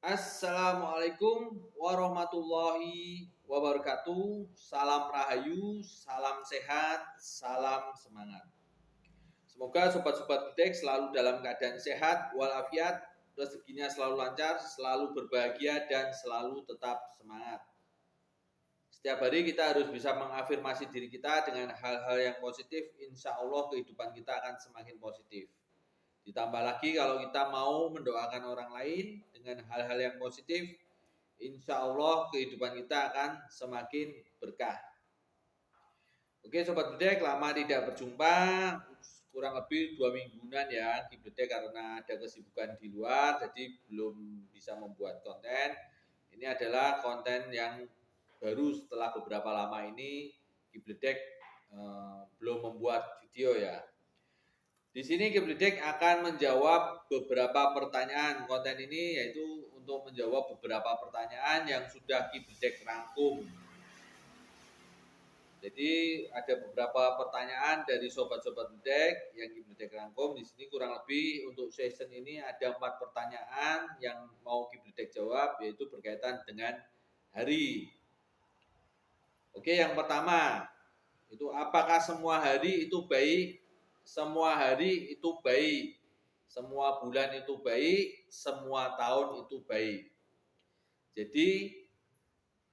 Assalamualaikum warahmatullahi wabarakatuh. Salam rahayu, salam sehat, salam semangat. Semoga sobat-sobat Budek selalu dalam keadaan sehat walafiat, rezekinya selalu lancar, selalu berbahagia dan selalu tetap semangat. Setiap hari kita harus bisa mengafirmasi diri kita dengan hal-hal yang positif. Insya Allah kehidupan kita akan semakin positif. Ditambah lagi kalau kita mau mendoakan orang lain dengan hal-hal yang positif, insya Allah kehidupan kita akan semakin berkah. Oke Sobat Bedek, lama tidak berjumpa, kurang lebih 2 mingguan ya di Bedek karena ada kesibukan di luar, jadi belum bisa membuat konten. Ini adalah konten yang baru setelah beberapa lama ini di Bedek belum membuat video ya. Di sini Kibledek akan menjawab beberapa pertanyaan. Konten ini yaitu untuk menjawab beberapa pertanyaan yang sudah Kibledek rangkum. Jadi ada beberapa pertanyaan dari sobat-sobat Bedek yang Kibledek rangkum. Di sini kurang lebih untuk season ini ada 4 pertanyaan yang mau Kibledek jawab, yaitu berkaitan dengan hari. Oke, yang pertama itu apakah semua hari itu baik? Semua hari itu baik, semua bulan itu baik, semua tahun itu baik. Jadi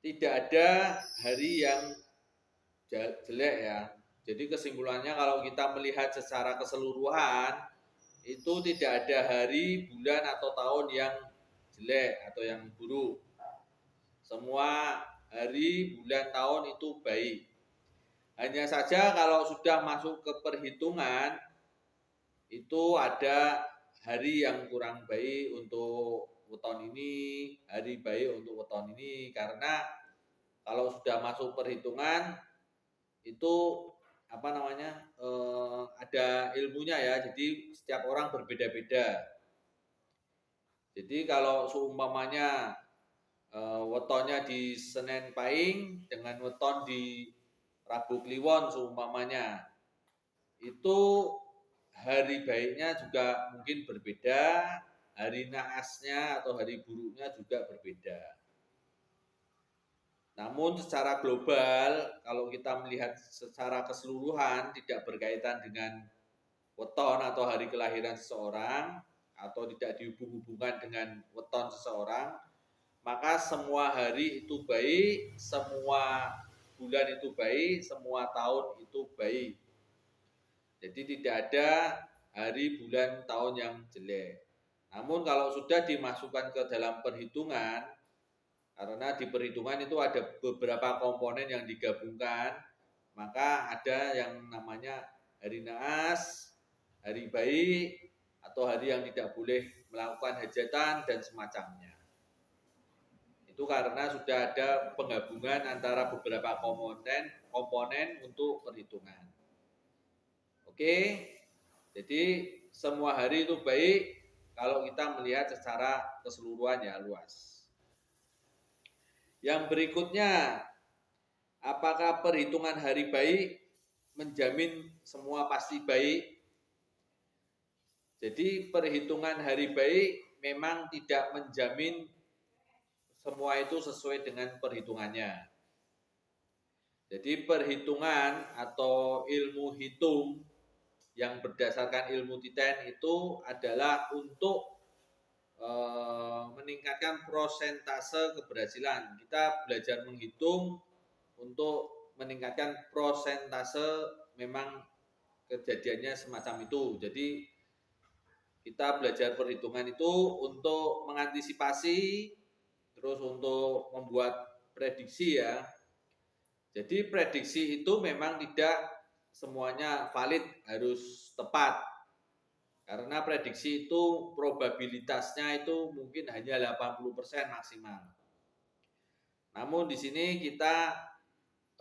tidak ada hari yang jelek ya. Jadi kesimpulannya kalau kita melihat secara keseluruhan, itu tidak ada hari, bulan atau tahun yang jelek atau yang buruk. Semua hari, bulan, tahun itu baik. Hanya saja kalau sudah masuk ke perhitungan, itu ada hari yang kurang baik untuk weton ini, hari baik untuk weton ini, karena kalau sudah masuk perhitungan itu ada ilmunya ya, jadi setiap orang berbeda-beda. Jadi kalau seumpamanya wetonnya di Senin Pahing dengan weton di Rabu Kliwon seumpamanya, itu hari baiknya juga mungkin berbeda, hari naasnya atau hari buruknya juga berbeda. Namun secara global, kalau kita melihat secara keseluruhan tidak berkaitan dengan weton atau hari kelahiran seseorang atau tidak dihubung-hubungkan dengan weton seseorang, maka semua hari itu baik, semua bulan itu baik, semua tahun itu baik. Jadi tidak ada hari, bulan, tahun yang jelek. Namun kalau sudah dimasukkan ke dalam perhitungan, karena di perhitungan itu ada beberapa komponen yang digabungkan, maka ada yang namanya hari naas, hari baik, atau hari yang tidak boleh melakukan hajatan dan semacamnya. Itu karena sudah ada penggabungan antara beberapa komponen untuk perhitungan. Oke, jadi semua hari itu baik kalau kita melihat secara keseluruhan ya, luas. Yang berikutnya, apakah perhitungan hari baik menjamin semua pasti baik? Jadi perhitungan hari baik memang tidak menjamin semua itu sesuai dengan perhitungannya. Jadi perhitungan atau ilmu hitung yang berdasarkan ilmu titen itu adalah untuk meningkatkan prosentase keberhasilan. Kita belajar menghitung untuk meningkatkan prosentase memang kejadiannya semacam itu. Jadi kita belajar perhitungan itu untuk mengantisipasi, terus untuk membuat prediksi ya. Jadi prediksi itu memang tidak semuanya valid, harus tepat. Karena prediksi itu probabilitasnya itu mungkin hanya 80% maksimal. Namun di sini kita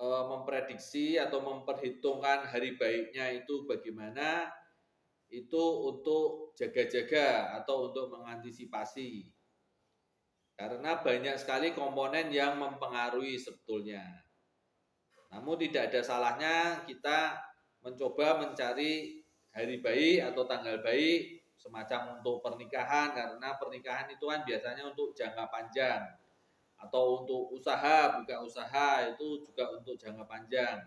memprediksi atau memperhitungkan hari baiknya itu bagaimana, itu untuk jaga-jaga atau untuk mengantisipasi. Karena banyak sekali komponen yang mempengaruhi sebetulnya. Namun tidak ada salahnya kita mencoba mencari hari baik atau tanggal baik semacam untuk pernikahan, karena pernikahan itu kan biasanya untuk jangka panjang, atau untuk usaha, buka usaha itu juga untuk jangka panjang.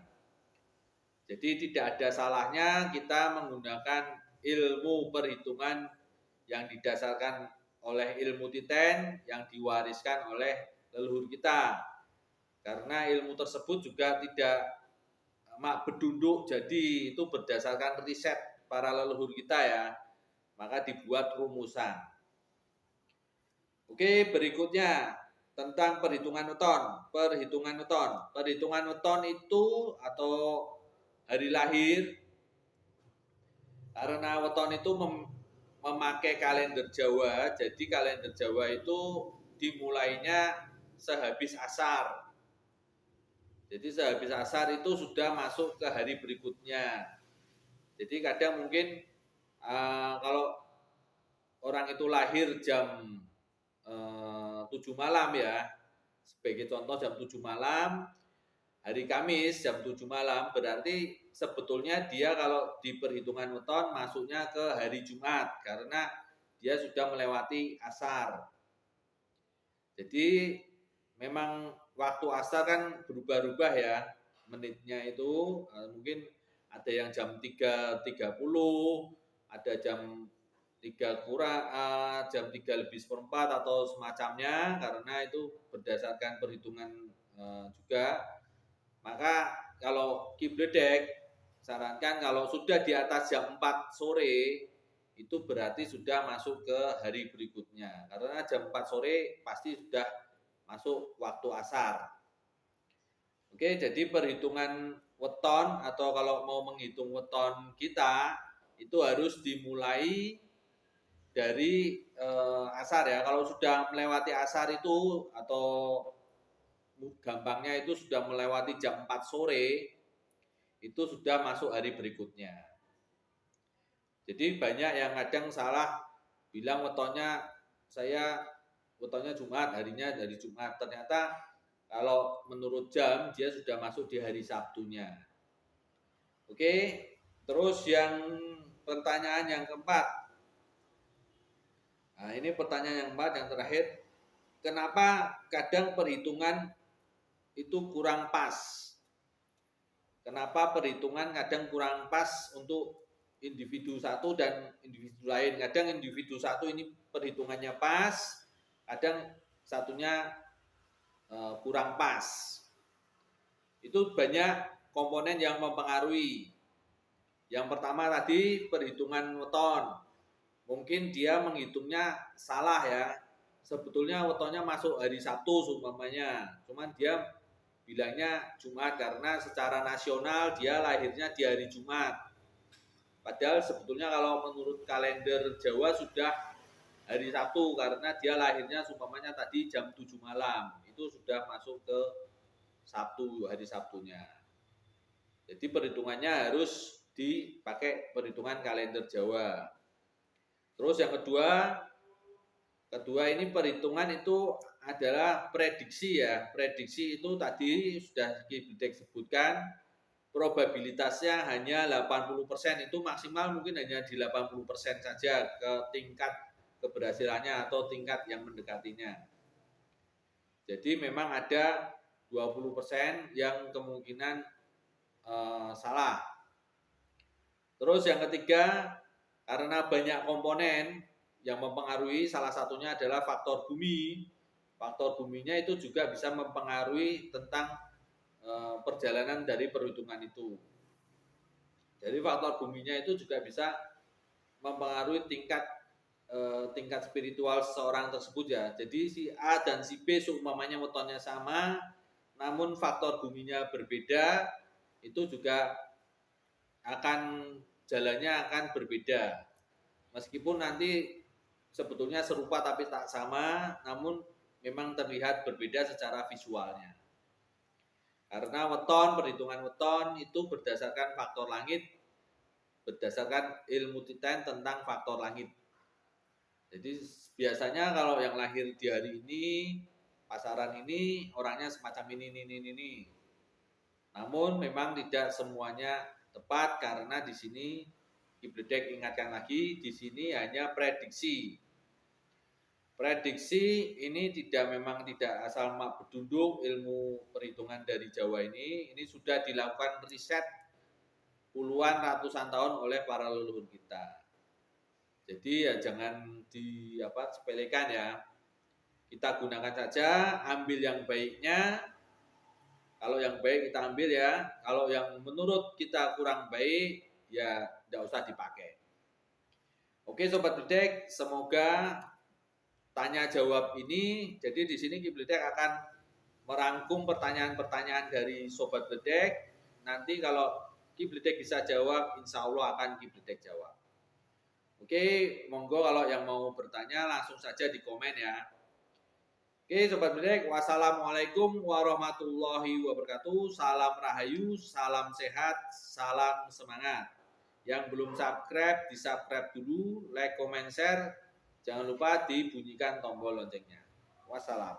Jadi tidak ada salahnya kita menggunakan ilmu perhitungan yang didasarkan oleh ilmu titen yang diwariskan oleh leluhur kita. Karena ilmu tersebut juga tidak mak bedunduk, jadi itu berdasarkan riset para leluhur kita ya. Maka dibuat rumusan. Oke, berikutnya tentang perhitungan weton. Perhitungan weton itu atau hari lahir, karena weton itu memakai kalender Jawa, jadi kalender Jawa itu dimulainya sehabis asar. Jadi sehabis asar itu sudah masuk ke hari berikutnya. Jadi kadang mungkin kalau orang itu lahir jam 7 malam ya, sebagai contoh jam 7 malam, hari Kamis jam 7 malam, berarti sebetulnya dia kalau di perhitungan weton masuknya ke hari Jumat karena dia sudah melewati asar. Jadi memang waktu asar kan berubah-ubah ya, menitnya itu mungkin ada yang jam 3.30, ada jam 3 kurang, jam 3 lebih seperempat atau semacamnya, karena itu berdasarkan perhitungan juga. Maka kalau Kibledek sarankan kalau sudah di atas jam 4 sore itu berarti sudah masuk ke hari berikutnya. Karena jam 4 sore pasti sudah masuk waktu asar. Oke, jadi perhitungan weton atau kalau mau menghitung weton kita itu harus dimulai dari asar ya. Kalau sudah melewati asar itu atau gampangnya itu sudah melewati jam 4 sore itu sudah masuk hari berikutnya. Jadi banyak yang kadang salah bilang wetonnya saya wetonnya Jumat, harinya dari Jumat. Ternyata kalau menurut jam dia sudah masuk di hari Sabtunya. Oke, terus yang pertanyaan yang keempat. Nah, ini pertanyaan yang keempat yang terakhir. Kenapa kadang perhitungan itu kurang pas? Kenapa perhitungan kadang kurang pas untuk individu satu dan individu lain? Kadang individu satu ini perhitungannya pas, kadang satunya kurang pas. Itu banyak komponen yang mempengaruhi. Yang pertama tadi perhitungan weton. Mungkin dia menghitungnya salah ya. Sebetulnya wetonnya masuk hari Sabtu seumpamanya. Cuman dia bilangnya Jumat karena secara nasional dia lahirnya di hari Jumat. Padahal sebetulnya kalau menurut kalender Jawa sudah hari Sabtu karena dia lahirnya seumpamanya tadi jam 7 malam. Itu sudah masuk ke Sabtu, hari Sabtunya. Jadi perhitungannya harus dipakai perhitungan kalender Jawa. Terus yang kedua ini perhitungan itu adalah prediksi ya. Prediksi itu tadi sudah Kibledek sebutkan, probabilitasnya hanya 80%, itu maksimal mungkin hanya di 80% saja ke tingkat keberhasilannya atau tingkat yang mendekatinya. Jadi memang ada 20% yang kemungkinan salah. Terus yang ketiga, karena banyak komponen yang mempengaruhi, salah satunya adalah faktor bumi. Faktor buminya itu juga bisa mempengaruhi tentang perjalanan dari perhitungan itu. Jadi faktor buminya itu juga bisa mempengaruhi tingkat spiritual seseorang tersebut ya. Jadi si A dan si B seumpamanya wetonnya sama, namun faktor buminya berbeda, itu juga jalannya akan berbeda. Meskipun nanti sebetulnya serupa tapi tak sama, namun memang terlihat berbeda secara visualnya. Karena perhitungan weton itu berdasarkan faktor langit, berdasarkan ilmu titen tentang faktor langit. Jadi biasanya kalau yang lahir di hari ini, pasaran ini, orangnya semacam ini. Namun memang tidak semuanya tepat karena di sini Kibledek ingatkan lagi, di sini hanya prediksi. Prediksi ini memang tidak asal mak beduduk ilmu perhitungan dari Jawa ini sudah dilakukan riset puluhan ratusan tahun oleh para leluhur kita. Jadi ya jangan sepelekan ya. Kita gunakan saja, ambil yang baiknya. Kalau yang baik kita ambil ya. Kalau yang menurut kita kurang baik ya tidak usah dipakai. Oke Sobat Bedek, semoga tanya jawab ini, jadi di sini Kibledek akan merangkum pertanyaan-pertanyaan dari Sobat Bedek. Nanti kalau Kibledek bisa jawab, insya Allah akan Kibledek jawab. Oke, monggo kalau yang mau bertanya langsung saja di komen ya. Oke Sobat Bedek, wassalamualaikum warahmatullahi wabarakatuh. Salam rahayu, salam sehat, salam semangat. Yang belum subscribe, di subscribe dulu, like, comment, share. Jangan lupa dibunyikan tombol loncengnya. Wassalam.